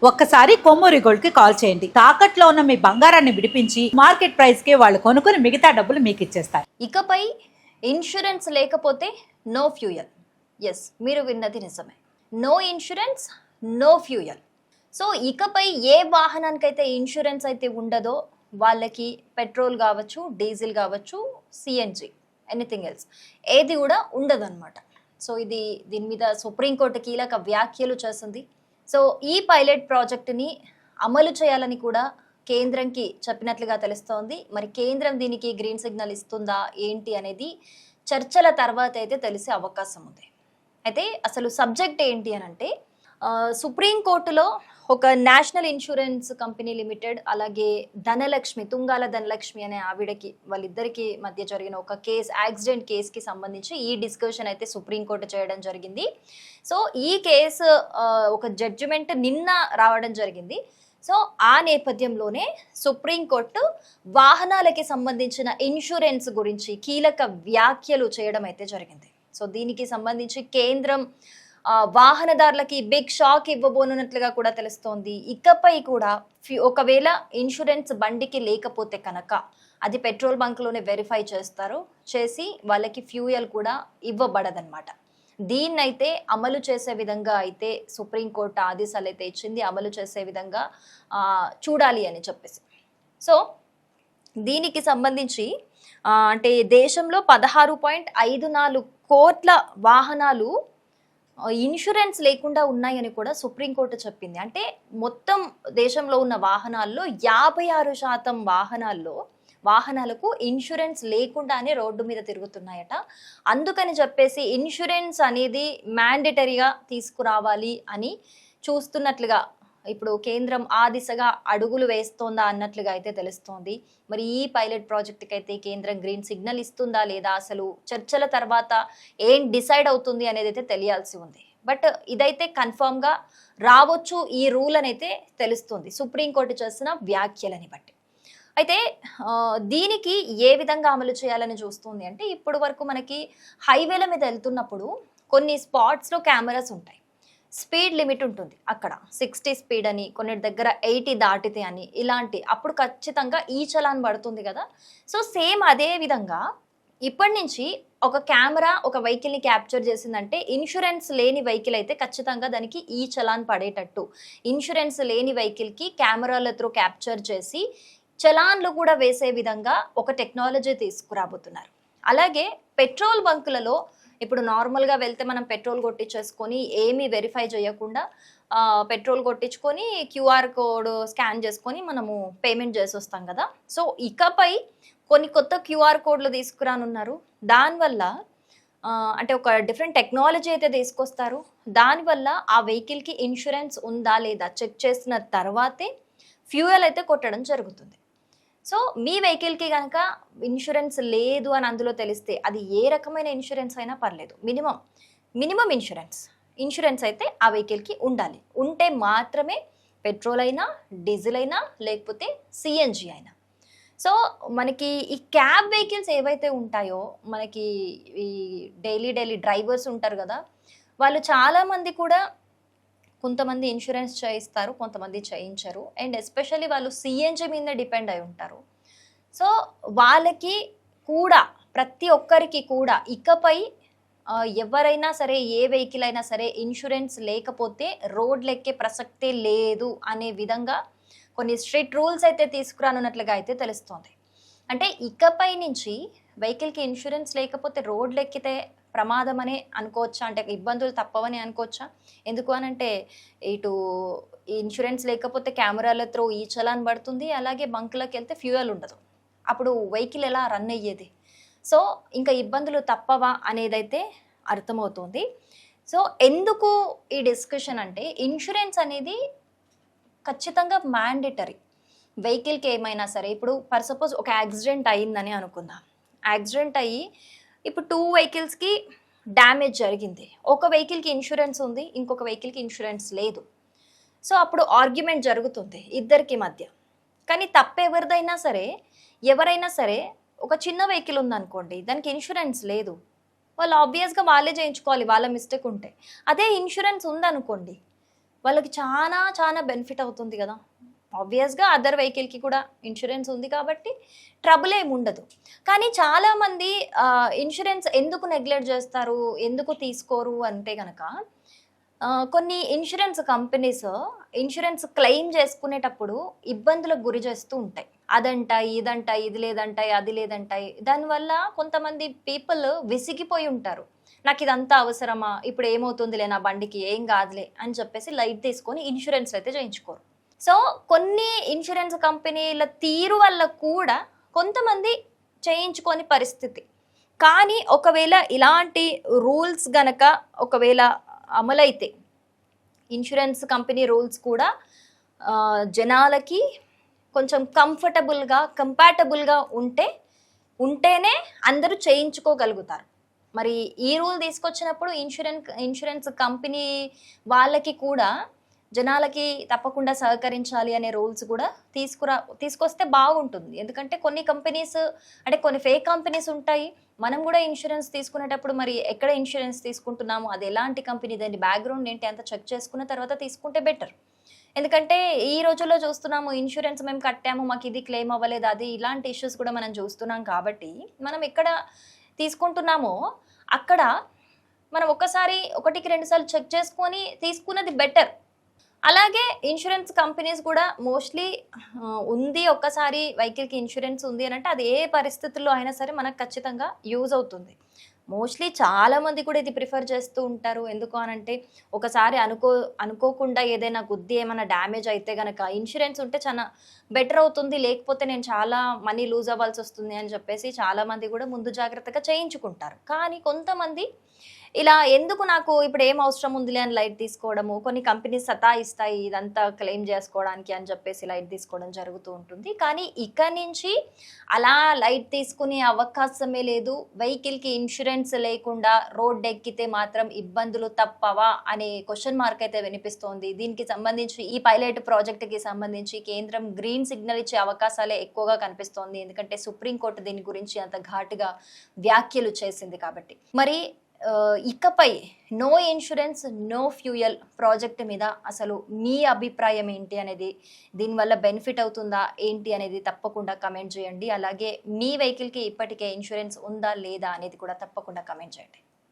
ఒక్కసారి కొమ్మూరి గోల్డ్ కి కాల్ చేయండి. తాకట్లో ఉన్న మీ బంగారాన్ని విడిపించి మార్కెట్ ప్రైస్ కి వాళ్ళు కొనుక్కుని మిగతా డబ్బులు మీకు ఇచ్చేస్తారు. ఇకపై ఇన్సూరెన్స్ లేకపోతే నో ఫ్యూయల్. ఎస్, మీరు విన్నది నిజమే. No insurance, no fuel. So ఇకపై ఏ వాహనానికైతే ఇన్సూరెన్స్ అయితే ఉండదో వాళ్ళకి పెట్రోల్ కావచ్చు, డీజిల్ కావచ్చు, సిఎన్జి, ఎనీథింగ్ ఎల్స్ ఏది కూడా ఉండదు అనమాట. సో దీని మీద సుప్రీంకోర్టు కీలక వ్యాఖ్యలు చేసింది. సో ఈ పైలట్ ప్రాజెక్టుని అమలు చేయాలని కూడా కేంద్రంకి చెప్పినట్లుగా తెలుస్తోంది. మరి కేంద్రం దీనికి గ్రీన్ సిగ్నల్ ఇస్తుందా ఏంటి అనేది చర్చల తర్వాత అయితే తెలిసే అవకాశం ఉంది. అయితే అసలు సబ్జెక్ట్ ఏంటి అని అంటే, సుప్రీంకోర్టులో ఒక నేషనల్ ఇన్సూరెన్స్ కంపెనీ లిమిటెడ్ అలాగే ధనలక్ష్మి, తుంగాల ధనలక్ష్మి అనే ఆవిడకి, వాళ్ళిద్దరికి మధ్య జరిగిన ఒక కేసు, యాక్సిడెంట్ కేసుకి సంబంధించి ఈ డిస్కషన్ అయితే సుప్రీంకోర్టు చేయడం జరిగింది. సో ఈ కేసు ఒక జడ్జిమెంట్ నిన్న రావడం జరిగింది. సో ఆ నేపథ్యంలోనే సుప్రీంకోర్టు వాహనాలకి సంబంధించిన ఇన్సూరెన్స్ గురించి కీలక వ్యాఖ్యలు చేయడం అయితే జరిగింది. సో దీనికి సంబంధించి కేంద్రం వాహనదారులకి బిగ్ షాక్ ఇవ్వబోనున్నట్లుగా కూడా తెలుస్తోంది. ఇకపై కూడా ఒకవేళ ఇన్సూరెన్స్ బండికి లేకపోతే కనుక అది పెట్రోల్ బంక్లోనే వెరిఫై చేసి వాళ్ళకి ఫ్యూయల్ కూడా ఇవ్వబడదన్నమాట. దీన్నైతే అమలు చేసే విధంగా అయితే సుప్రీంకోర్టు ఆదేశాలు అయితే ఇచ్చింది, అమలు చేసే విధంగా చూడాలి అని చెప్పేసి. సో దీనికి సంబంధించి అంటే దేశంలో 16.54 కోట్ల వాహనాలు ఇన్సూరెన్స్ లేకుండా ఉన్నాయని కూడా సుప్రీంకోర్టు చెప్పింది. అంటే మొత్తం దేశంలో ఉన్న వాహనాల్లో 56% వాహనాలకు ఇన్సూరెన్స్ లేకుండానే రోడ్డు మీద తిరుగుతున్నాయట. అందుకని చెప్పేసి ఇన్సూరెన్స్ అనేది మ్యాండేటరీగా తీసుకురావాలి అని చూస్తున్నట్లుగా ఇప్పుడు కేంద్రం ఆ దిశగా అడుగులు వేస్తోందా అన్నట్లుగా అయితే తెలుస్తోంది. మరి ఈ పైలట్ ప్రాజెక్ట్కి అయితే కేంద్రం గ్రీన్ సిగ్నల్ ఇస్తుందా లేదా, అసలు చర్చల తర్వాత ఏం డిసైడ్ అవుతుంది అనేది అయితే తెలియాల్సి ఉంది. బట్ ఇదైతే కన్ఫర్మ్గా రావచ్చు ఈ రూల్ అని అయితే తెలుస్తుంది సుప్రీంకోర్టు చేసిన వ్యాఖ్యలని బట్టి. అయితే దీనికి ఏ విధంగా అమలు చేయాలని చూస్తుంది అంటే, ఇప్పటి వరకు మనకి హైవేల మీద వెళ్తున్నప్పుడు కొన్ని స్పాట్స్లో కెమెరాస్ ఉంటాయి. స్పీడ్ లిమిట్ ఉంటుంది, అక్కడ 60 స్పీడ్ అని, కొన్ని దగ్గర 80 దాటితే అని, ఇలాంటి అప్పుడు ఖచ్చితంగా ఈ చలాన్ పడుతుంది కదా. సో సేమ్ అదే విధంగా ఇప్పటి నుంచి ఒక కెమెరా ఒక వెహికల్ని క్యాప్చర్ చేసిందంటే, ఇన్సూరెన్స్ లేని వెహికల్ అయితే ఖచ్చితంగా దానికి ఈ చలాన్ పడేటట్టు, ఇన్సూరెన్స్ లేని వెహికల్కి కెమెరాల త్రూ క్యాప్చర్ చేసి చలాన్లు కూడా వేసే విధంగా ఒక టెక్నాలజీ తీసుకురాబోతున్నారు. అలాగే పెట్రోల్ బంకులలో ఇప్పుడు నార్మల్గా వెళ్తే మనం పెట్రోల్ కొట్టించేసుకొని ఏమీ వెరిఫై చేయకుండా పెట్రోల్ కొట్టించుకొని క్యూఆర్ కోడ్ స్కాన్ చేసుకొని మనము పేమెంట్ చేసి వస్తాం కదా. సో ఇకపై కొన్ని కొత్త క్యూఆర్ కోడ్లు తీసుకురానున్నారు. దానివల్ల అంటే ఒక డిఫరెంట్ టెక్నాలజీ అయితే తీసుకొస్తారు. దానివల్ల ఆ వెహికల్కి ఇన్సూరెన్స్ ఉందా లేదా చెక్ చేసిన తర్వాతే ఫ్యూయల్ అయితే కొట్టడం జరుగుతుంది. సో మీ వెహికల్కి కనుక ఇన్సూరెన్స్ లేదు అని అందులో తెలిస్తే, అది ఏ రకమైన ఇన్సూరెన్స్ అయినా పర్లేదు, మినిమం ఇన్సూరెన్స్ అయితే ఆ వెహికల్కి ఉండాలి. ఉంటే మాత్రమే పెట్రోల్ అయినా, డీజిల్ అయినా, లేకపోతే సిఎన్జి అయినా. సో మనకి ఈ క్యాబ్ వెహికల్స్ ఏవైతే ఉంటాయో, మనకి ఈ డైలీ డ్రైవర్స్ ఉంటారు కదా, వాళ్ళు చాలామంది కూడా కొంతమంది ఇన్సూరెన్స్ చేయిస్తారు, కొంతమంది చేయించరు. అండ్ ఎస్పెషల్లీ వాళ్ళు సిఎన్జి మీద డిపెండ్ అయి ఉంటారు. సో వాళ్ళకి కూడా, ప్రతి ఒక్కరికి కూడా ఇకపై ఎవరైనా సరే, ఏ వెహికల్ అయినా సరే ఇన్సూరెన్స్ లేకపోతే రోడ్లెక్కే ప్రసక్తే లేదు అనే విధంగా కొన్ని స్ట్రిక్ట్ రూల్స్ అయితే తీసుకురానున్నట్లుగా అయితే తెలుస్తోంది. అంటే ఇకపై నుంచి వెహికల్కి ఇన్సూరెన్స్ లేకపోతే రోడ్లు ఎక్కితే ప్రమాదం అనే అనుకోవచ్చా, అంటే ఇబ్బందులు తప్పవని అనుకోవచ్చా? ఎందుకు అనంటే, ఇటు ఇన్సూరెన్స్ లేకపోతే కెమెరాల త్రూ ఈ చలాన్ పడుతుంది, అలాగే బంకులకు వెళ్తే ఫ్యూయల్ ఉండదు, అప్పుడు వెహికల్ ఎలా రన్ అయ్యేది? సో ఇంకా ఇబ్బందులు తప్పవా అనేదైతే అర్థమవుతుంది. సో ఎందుకు ఈ డిస్కషన్ అంటే, ఇన్సూరెన్స్ అనేది ఖచ్చితంగా మ్యాండేటరీ వెహికల్కి ఏమైనా సరే. ఇప్పుడు ఫర్ సపోజ్ ఒక యాక్సిడెంట్ అయ్యిందని అనుకుందాం. యాక్సిడెంట్ అయ్యి ఇప్పుడు 2 వెహికల్స్కి డ్యామేజ్ జరిగింది. ఒక వెహికల్కి ఇన్సూరెన్స్ ఉంది, ఇంకొక వెహికల్కి ఇన్సూరెన్స్ లేదు. సో అప్పుడు ఆర్గ్యుమెంట్ జరుగుతుంది ఇద్దరికి మధ్య. కానీ ఎవరైనా సరే ఒక చిన్న వెహికల్ ఉందనుకోండి, దానికి ఇన్సూరెన్స్ లేదు, వాళ్ళు ఆబ్వియస్గా వాళ్ళే చేయించుకోవాలి, వాళ్ళ మిస్టేక్ ఉంటే. అదే ఇన్సూరెన్స్ ఉందనుకోండి, వాళ్ళకి చాలా చాలా బెనిఫిట్ అవుతుంది కదా. ఆబ్వియస్గా అదర్ వెహికల్కి కూడా ఇన్సూరెన్స్ ఉంది కాబట్టి ట్రబుల్ ఏమి ఉండదు. కానీ చాలామంది ఇన్సూరెన్స్ ఎందుకు నెగ్లెక్ట్ చేస్తారు, ఎందుకు తీసుకోరు అంటే కనుక కొన్ని ఇన్సూరెన్స్ కంపెనీస్ ఇన్సూరెన్స్ క్లెయిమ్ చేసుకునేటప్పుడు ఇబ్బందులకు గురి చేస్తూ ఉంటాయి. అదంటాయి, ఇదంటాయి, ఇది లేదంటాయి, అది లేదంటాయి. దానివల్ల కొంతమంది పీపుల్ విసిగిపోయి ఉంటారు. నాకు ఇదంతా అవసరమా, ఇప్పుడు ఏమవుతుందిలే నా బండికి, ఏం కాదులే అని చెప్పేసి లైట్ తీసుకొని ఇన్సూరెన్స్ అయితే చేయించుకోరు. సో కొన్ని ఇన్సూరెన్స్ కంపెనీల తీరు వల్ల కూడా కొంతమంది చేయించుకోని పరిస్థితి. కానీ ఒకవేళ ఇలాంటి రూల్స్ గనక ఒకవేళ అమలైతే, ఇన్సూరెన్స్ కంపెనీ రూల్స్ కూడా జనాలకి కొంచెం కంఫర్టబుల్గా కంపాటబుల్గా ఉంటేనే అందరూ చేయించుకోగలుగుతారు. మరి ఈ రూల్ తీసుకొచ్చినప్పుడు ఇన్సూరెన్స్ కంపెనీ వాళ్ళకి కూడా జనాలకి తప్పకుండా సహకరించాలి అనే రూల్స్ కూడా తీసుకొస్తే బాగుంటుంది. ఎందుకంటే కొన్ని కంపెనీస్ అంటే కొన్ని ఫేక్ కంపెనీస్ ఉంటాయి. మనం కూడా ఇన్సూరెన్స్ తీసుకునేటప్పుడు మరి ఎక్కడ ఇన్సూరెన్స్ తీసుకుంటున్నాము, అది ఎలాంటి కంపెనీ, దాని బ్యాక్గ్రౌండ్ ఏంటి అంతా చెక్ చేసుకున్న తర్వాత తీసుకుంటే బెటర్. ఎందుకంటే ఈ రోజుల్లో చూస్తున్నాము, ఇన్సూరెన్స్ మేము కట్టాము, మాకు ఇది క్లెయిమ్ అవ్వలేదు, అది ఇలాంటి ఇష్యూస్ కూడా మనం చూస్తున్నాం. కాబట్టి మనం ఎక్కడ తీసుకుంటున్నామో అక్కడ మనం ఒకటికి 2 సార్లు చెక్ చేసుకొని తీసుకున్నది బెటర్. అలాగే ఇన్సూరెన్స్ కంపెనీస్ కూడా మోస్ట్లీ ఉంది, ఒక్కసారి వెహికల్కి ఇన్సూరెన్స్ ఉంది అని అంటే అది ఏ పరిస్థితుల్లో అయినా సరే మనకు ఖచ్చితంగా యూజ్ అవుతుంది. మోస్ట్లీ చాలామంది కూడా ఇది ప్రిఫర్ చేస్తూ ఉంటారు. ఎందుకు అనంటే ఒకసారి అనుకోకుండా ఏదైనా గుద్ది ఏమైనా డ్యామేజ్ అయితే కనుక ఇన్సూరెన్స్ ఉంటే చాలా బెటర్ అవుతుంది, లేకపోతే నేను చాలా మనీ లూజ్ అవ్వాల్సి వస్తుంది అని చెప్పేసి చాలామంది కూడా ముందు జాగ్రత్తగా చేయించుకుంటారు. కానీ కొంతమంది ఇలా ఎందుకు నాకు ఇప్పుడు ఏం అవసరం ఉందిలే అని లైట్ తీసుకోవడము, కొన్ని కంపెనీస్ సతాయిస్తాయి ఇదంతా క్లెయిమ్ చేసుకోవడానికి అని చెప్పేసి లైట్ తీసుకోవడం జరుగుతూ ఉంటుంది. కానీ ఇక నుంచి అలా లైట్ తీసుకునే అవకాశమే లేదు. వెహికల్కి ఇన్సూరెన్స్ లేకుండా రోడ్ ఎక్కితే మాత్రం ఇబ్బందులు తప్పవా అనే క్వశ్చన్ మార్క్ అయితే వినిపిస్తోంది. దీనికి సంబంధించి ఈ పైలట్ ప్రాజెక్ట్కి సంబంధించి కేంద్రం గ్రీన్ సిగ్నల్ ఇచ్చే అవకాశాలే ఎక్కువగా కనిపిస్తోంది. ఎందుకంటే సుప్రీంకోర్టు దీని గురించి అంత ఘాటుగా వ్యాఖ్యలు చేసింది కాబట్టి. మరి ఇకపై no insurance no fuel project మీద అసలు మీ అభిప్రాయం ఏంటి అనేది, దీనివల్ల బెనిఫిట్ అవుతుందా ఏంటి అనేది తప్పకుండా కమెంట్ చేయండి. అలాగే మీ వెహికల్కి ఇప్పటికే ఇన్సూరెన్స్ ఉందా లేదా అనేది కూడా తప్పకుండా కమెంట్ చేయండి.